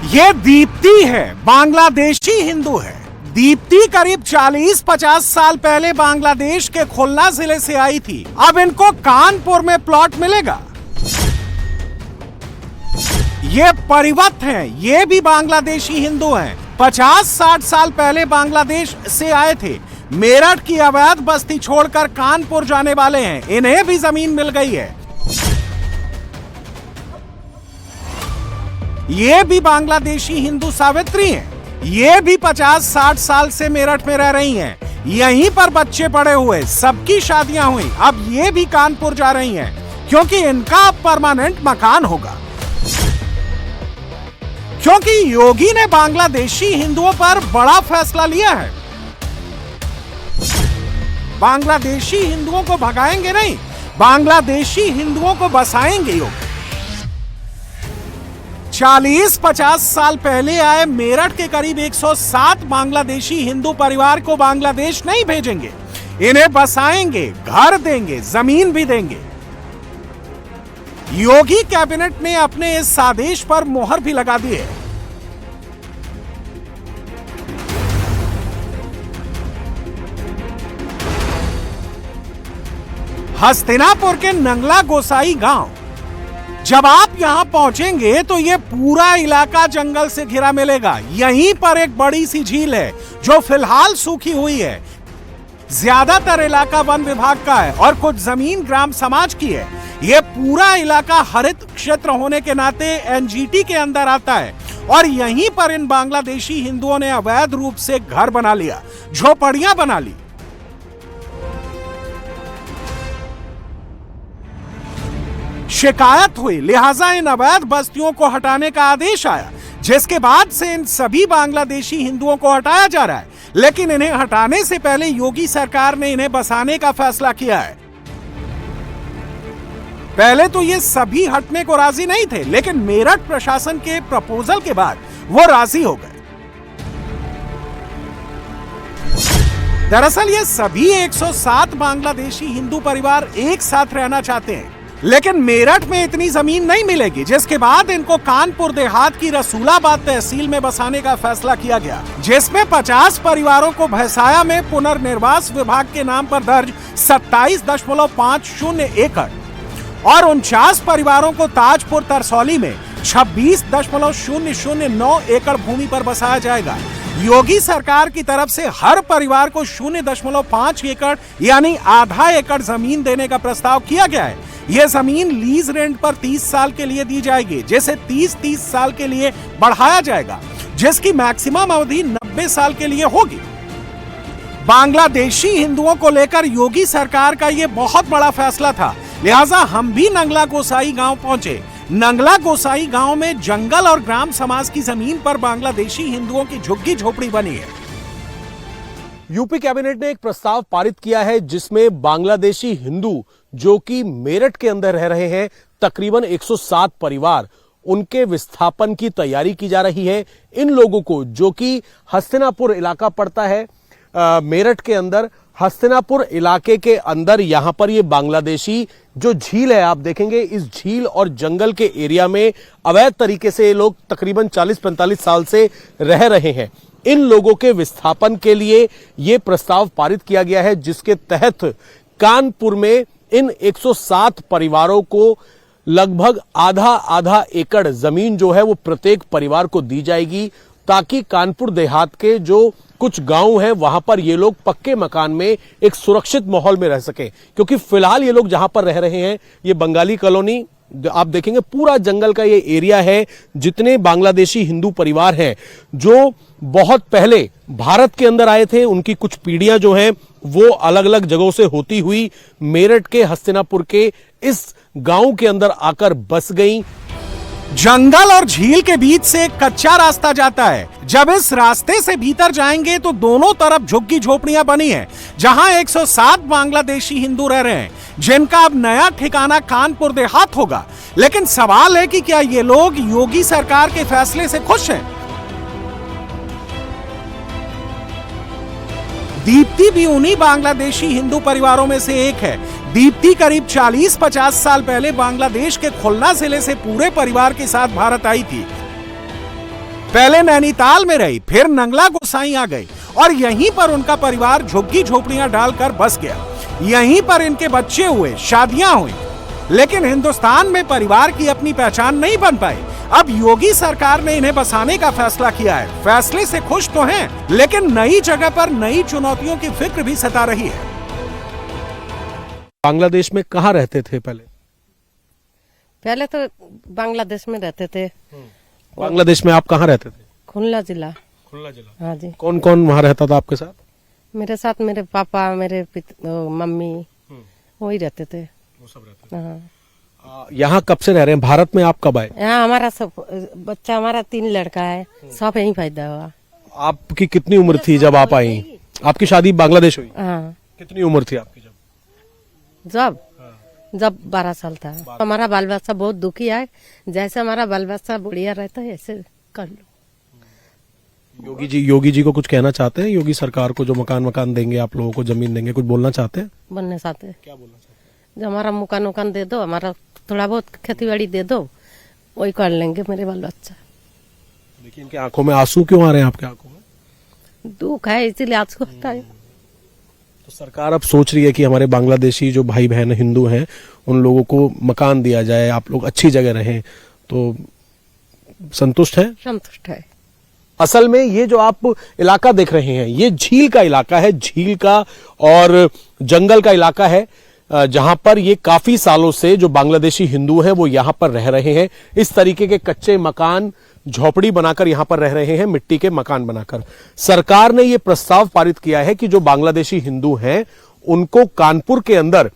ये दीप्ति है, बांग्लादेशी हिंदू है। दीप्ति करीब 40-50 साल पहले बांग्लादेश के खुलना जिले से आई थी। अब इनको कानपुर में प्लॉट मिलेगा। ये परिवत हैं, ये भी बांग्लादेशी हिंदू हैं। 50-60 साल पहले बांग्लादेश से आए थे। मेरठ की अवैध बस्ती छोड़कर कानपुर जाने वाले हैं। इन्हें भी जमीन मिल गई है। ये भी बांग्लादेशी हिंदू सावित्री हैं। ये भी 50-60 साल से मेरठ में रह रही हैं। यहीं पर बच्चे पड़े हुए, सबकी शादियां हुई। अब ये भी कानपुर जा रही हैं क्योंकि इनका अब परमानेंट मकान होगा। क्योंकि योगी ने बांग्लादेशी हिंदुओं पर बड़ा फैसला लिया है। बांग्लादेशी हिंदुओं को भगाएंगे नहीं, बांग्लादेशी हिंदुओं को बसाएंगे योगी। 40-50 साल पहले आए मेरठ के करीब 107 बांग्लादेशी हिंदू परिवार को बांग्लादेश नहीं भेजेंगे। इन्हें बसाएंगे, घर देंगे, जमीन भी देंगे। योगी कैबिनेट ने अपने इस आदेश पर मोहर भी लगा दी है। हस्तिनापुर के नंगला गोसाई गांव, जब आप यहां पहुंचेंगे तो यह पूरा इलाका जंगल से घिरा मिलेगा। यहीं पर एक बड़ी सी झील है जो फिलहाल सूखी हुई है। ज्यादातर इलाका वन विभाग का है और कुछ जमीन ग्राम समाज की है। यह पूरा इलाका हरित क्षेत्र होने के नाते एनजीटी के अंदर आता है और यहीं पर इन बांग्लादेशी हिंदुओं ने अवैध रूप से घर बना लिया, झोपड़ियां बना ली। शिकायत हुई, लिहाजा इन अवैध बस्तियों को हटाने का आदेश आया, जिसके बाद से इन सभी बांग्लादेशी हिंदुओं को हटाया जा रहा है। लेकिन इन्हें हटाने से पहले योगी सरकार ने इन्हें बसाने का फैसला किया है। पहले तो ये सभी हटने को राजी नहीं थे, लेकिन मेरठ प्रशासन के प्रपोजल के बाद वो राजी हो गए। दरअसल ये सभी 107 बांग्लादेशी हिंदू परिवार एक साथ रहना चाहते हैं, लेकिन मेरठ में इतनी जमीन नहीं मिलेगी, जिसके बाद इनको कानपुर देहात की रसूलाबाद तहसील में बसाने का फैसला किया गया, जिसमें 50 परिवारों को भैंसाया में पुनर्निर्वास विभाग के नाम पर दर्ज 27.50 एकड़ और 49 परिवारों को ताजपुर तरसौली में 26.009 एकड़ भूमि पर बसाया जाएगा। योगी सरकार की तरफ से हर परिवार को 0.5 एकड़ यानी आधा एकड़ जमीन देने का प्रस्ताव किया गया है। यह जमीन लीज रेंट पर 30 साल के लिए दी जाएगी, जिसे 30 साल के लिए बढ़ाया जाएगा, जिसकी मैक्सिमम अवधि 90 साल के लिए होगी। बांग्लादेशी हिंदुओं को लेकर योगी सरकार का यह बहुत बड़ा फैसला था, लिहाजा हम भी नंगला गोसाई गांव पहुंचे। नंगला गोसाई गांव में जंगल और ग्राम समाज की जमीन पर बांग्लादेशी हिंदुओं की झुग्गी झोपड़ी बनी है। यूपी कैबिनेट ने एक प्रस्ताव पारित किया है जिसमें बांग्लादेशी हिंदू जो कि मेरठ के अंदर रह रहे हैं, तकरीबन 107 परिवार, उनके विस्थापन की तैयारी की जा रही है। इन लोगों को, जो कि हस्तिनापुर इलाका पड़ता है मेरठ के अंदर, हस्तिनापुर इलाके के अंदर यहां पर ये बांग्लादेशी जो झील है, आप देखेंगे इस झील और जंगल के एरिया में अवैध तरीके से ये लोग तकरीबन 40-45 साल से रह रहे हैं। इन लोगों के विस्थापन के लिए ये प्रस्ताव पारित किया गया है, जिसके तहत कानपुर में इन 107 परिवारों को लगभग आधा एकड़ जमीन जो है वो प्रत्येक परिवार को दी जाएगी, ताकि कानपुर देहात के जो कुछ गांव हैं वहां पर ये लोग पक्के मकान में एक सुरक्षित माहौल में रह सके। क्योंकि फिलहाल ये लोग जहां पर रह रहे हैं, ये बंगाली कॉलोनी, आप देखेंगे पूरा जंगल का ये एरिया है। जितने बांग्लादेशी हिंदू परिवार हैं जो बहुत पहले भारत के अंदर आए थे, उनकी कुछ पीढ़ियां जो हैं वो अलग अलग जगहों से होती हुई मेरठ के हस्तिनापुर के इस गांव के अंदर आकर बस गई। जंगल और झील के बीच से एक कच्चा रास्ता जाता है। जब इस रास्ते से भीतर जाएंगे तो दोनों तरफ झुग्गी झोपड़ियां बनी हैं, जहां 107 बांग्लादेशी हिंदू रह रहे हैं, जिनका अब नया ठिकाना कानपुर देहात होगा। लेकिन सवाल है कि क्या ये लोग योगी सरकार के फैसले से खुश हैं? दीप्ति भी उन्हीं बांग्लादेशी हिंदू परिवारों में से एक है। दीप्ति करीब 40-50 साल पहले बांग्लादेश के खुलना जिले से पूरे परिवार के साथ भारत आई थी। पहले नैनीताल में रही, फिर नंगला गोसाई आ गई और यहीं पर उनका परिवार झुग्गी झोपड़ियां डालकर बस गया। यहीं पर इनके बच्चे हुए, शादियां हुई, लेकिन हिंदुस्तान में परिवार की अपनी पहचान नहीं बन पाई। अब योगी सरकार ने इन्हें बसाने का फैसला किया है। फैसले से खुश तो हैं, लेकिन नई जगह पर नई चुनौतियों की फिक्र भी सता रही है। बांग्लादेश में कहाँ रहते थे पहले? पहले तो बांग्लादेश में रहते थे। बांग्लादेश में आप कहाँ रहते थे? खुलना जिला। खुलना जिला। हाँ जी। कौन कौन वहाँ रहता था आपके साथ? मेरे साथ मेरे पापा, मेरे मम्मी, वही रहते थे। वो सब रहते हाँ। थे। यहाँ कब से रह रहे हैं? भारत में आप कब आए? यहाँ हमारा सब बच्चा, हमारा 3 लड़का है, सब यही पैदा हुआ। आपकी कितनी उम्र थी जब आप आई? आपकी शादी बांग्लादेश हुई? हाँ। कितनी उम्र थी आपकी जब 12 साल था। हमारा बाल बच्चा बहुत दुखी है, जैसे हमारा बाल बच्चा बढ़िया रहता है ऐसे कर लो। योगी जी को कुछ कहना चाहते हैं? योगी सरकार को जो मकान देंगे, आप लोगों को जमीन देंगे, कुछ बोलना चाहते हैं? बनने चाहते हैं। क्या बोलना चाहते हैं? जो हमारा मकान दे दो, हमारा थोड़ा बहुत खेती बाड़ी दे दो, वही कर लेंगे मेरे बाल बच्चा। देखिए इनकी आंखों में आंसू क्यों आ रहे हैं आपके आंखों में? दुख है, इसीलिए आज को हटाए। तो सरकार अब सोच रही है कि हमारे बांग्लादेशी जो भाई बहन हिंदू हैं उन लोगों को मकान दिया जाए, आप लोग अच्छी जगह रहें, तो संतुष्ट है? संतुष्ट है। असल में ये जो आप इलाका देख रहे हैं ये झील का इलाका है, झील का और जंगल का इलाका है, जहां पर ये काफी सालों से जो बांग्लादेशी हिंदू हैं वो यहां पर रह रहे हैं। इस तरीके के कच्चे मकान, झोपड़ी बनाकर यहां पर रह रहे हैं, मिट्टी के मकान बनाकर। सरकार ने यह प्रस्ताव पारित किया है कि जो बांग्लादेशी हिंदू हैं उनको कानपुर के अंदर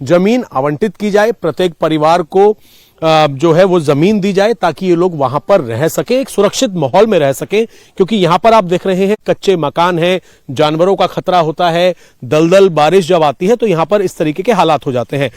जमीन आवंटित की जाए, प्रत्येक परिवार को जो है वो जमीन दी जाए ताकि ये लोग वहां पर रह सके, एक सुरक्षित माहौल में रह सके। क्योंकि यहां पर आप देख रहे हैं कच्चे मकान हैं, जानवरों का खतरा होता है, दलदल बारिश जब आती है तो यहां पर इस तरीके के हालात हो जाते हैं।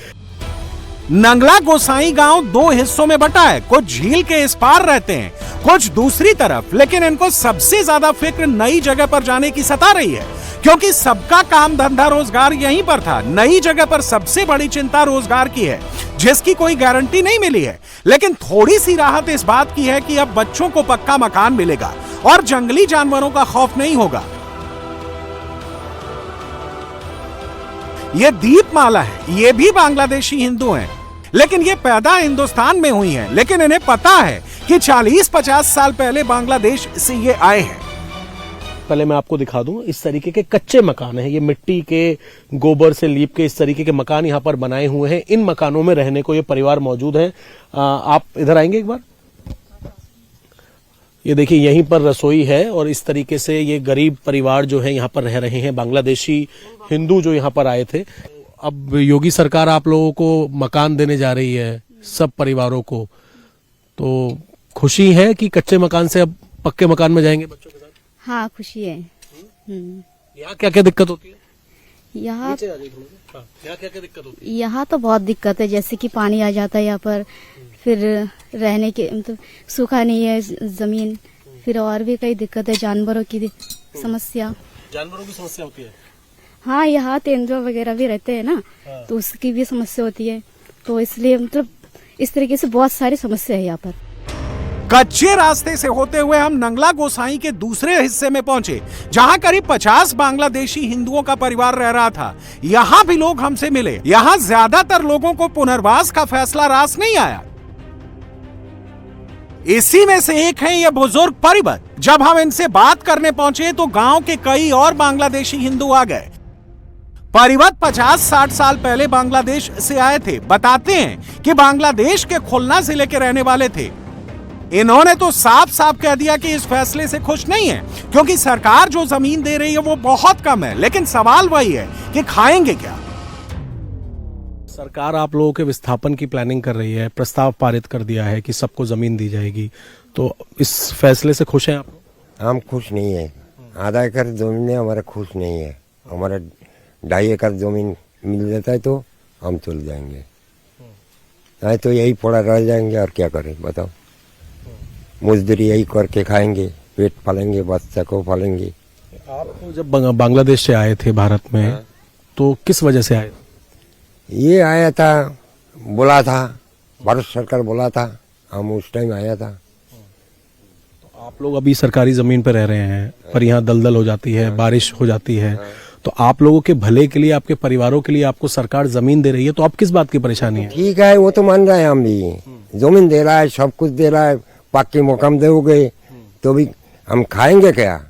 नंगला गोसाई गांव 2 हिस्सों में बटा है। कुछ झील के इस पार रहते हैं, कुछ दूसरी तरफ, लेकिन इनको सबसे ज्यादा फिक्र नई जगह पर जाने की सता रही है, क्योंकि सबका काम धंधा रोजगार यहीं पर था। नई जगह पर सबसे बड़ी चिंता रोजगार की है, जिसकी कोई गारंटी नहीं मिली है। लेकिन थोड़ी सी राहत इस बात की है कि अब बच्चों को पक्का मकान मिलेगा और जंगली जानवरों का खौफ नहीं होगा। ये दीपमाला है, ये भी बांग्लादेशी हिंदू हैं, लेकिन ये पैदा हिंदुस्तान में हुई हैं। लेकिन इन्हें पता है कि 40-50 साल पहले बांग्लादेश से ये आए हैं। पहले मैं आपको दिखा दूं, इस तरीके के कच्चे मकान हैं, ये मिट्टी के, गोबर से लीप के इस तरीके के मकान यहाँ पर बनाए हुए हैं। इन मकानों में रहने को ये परिवार मौजूद है। आप इधर आएंगे एक बार? ये देखिए यहीं पर रसोई है और इस तरीके से ये गरीब परिवार जो है यहाँ पर रह रहे हैं, बांग्लादेशी हिंदू जो यहाँ पर आए थे। अब योगी सरकार आप लोगों को मकान देने जा रही है, सब परिवारों को, तो खुशी है कि कच्चे मकान से अब पक्के मकान में जाएंगे बच्चों के साथ? हाँ, खुशी है। यहाँ क्या क्या दिक्कत होती है? यहाँ क्या क्या दिक्कत होती है? यहाँ तो बहुत दिक्कत है, जैसे कि पानी आ जाता है यहाँ पर, फिर रहने के मतलब सूखा नहीं है जमीन, फिर और भी कई दिक्कत है, जानवरों की समस्या। जानवरों की समस्या होती है? हाँ, यहाँ तेंदुआ वगैरह भी रहते हैं ना, तो उसकी भी समस्या होती है। तो इसलिए मतलब इस तरीके से बहुत सारी समस्या है यहाँ पर। कच्चे रास्ते से होते हुए हम नंगला गोसाई के दूसरे हिस्से में पहुंचे, जहां करीब 50 बांग्लादेशी हिंदुओं का परिवार रह रहा था। यहां भी लोग हमसे मिले। यहां ज्यादातर लोगों को पुनर्वास का फैसला रास नहीं आया। इसी में से एक है ये बुजुर्ग परिवार। जब हम इनसे बात करने पहुंचे तो गांव के कई और बांग्लादेशी हिंदू आ गए। परिवार 50-60 साल पहले बांग्लादेश से आए थे। बताते हैं कि बांग्लादेश के खुलना जिले के रहने वाले थे। इन्होंने तो साफ साफ कह दिया कि इस फैसले से खुश नहीं है, क्योंकि सरकार जो जमीन दे रही है वो बहुत कम है। लेकिन सवाल वही है कि खाएंगे क्या। सरकार आप लोगों के विस्थापन की प्लानिंग कर रही है, प्रस्ताव पारित कर दिया है कि सबको जमीन दी जाएगी, तो इस फैसले से खुश हैं आप? हम खुश नहीं है। आधा एकड़ जमीन है, हमारा खुश नहीं है। हमारा 2.5 एकड़ जमीन मिल जाता है तो हम चल जाएंगे, नहीं तो यही पड़ा रह जाएंगे। और क्या करें बताओ, मजदूरी यही करके खाएंगे, पेट पालेंगे, बच्चा को पालेंगे। आप जब बांग्लादेश से आए थे भारत में, तो किस वजह से आए? ये आया था, बोला था, भारत सरकार बोला था, हम उस टाइम आया था। आप लोग अभी सरकारी जमीन पर रह रहे हैं, पर यहाँ दलदल हो जाती है, बारिश हो जाती है, तो आप लोगों के भले के लिए, आपके परिवारों के लिए आपको सरकार जमीन दे रही है, तो आप किस बात की परेशानी है? ठीक है, वो तो मान रहे हैं हम भी, जमीन दे रहा है, सब कुछ दे रहा है, पक्की मकान दोगे तो भी हम खाएंगे क्या?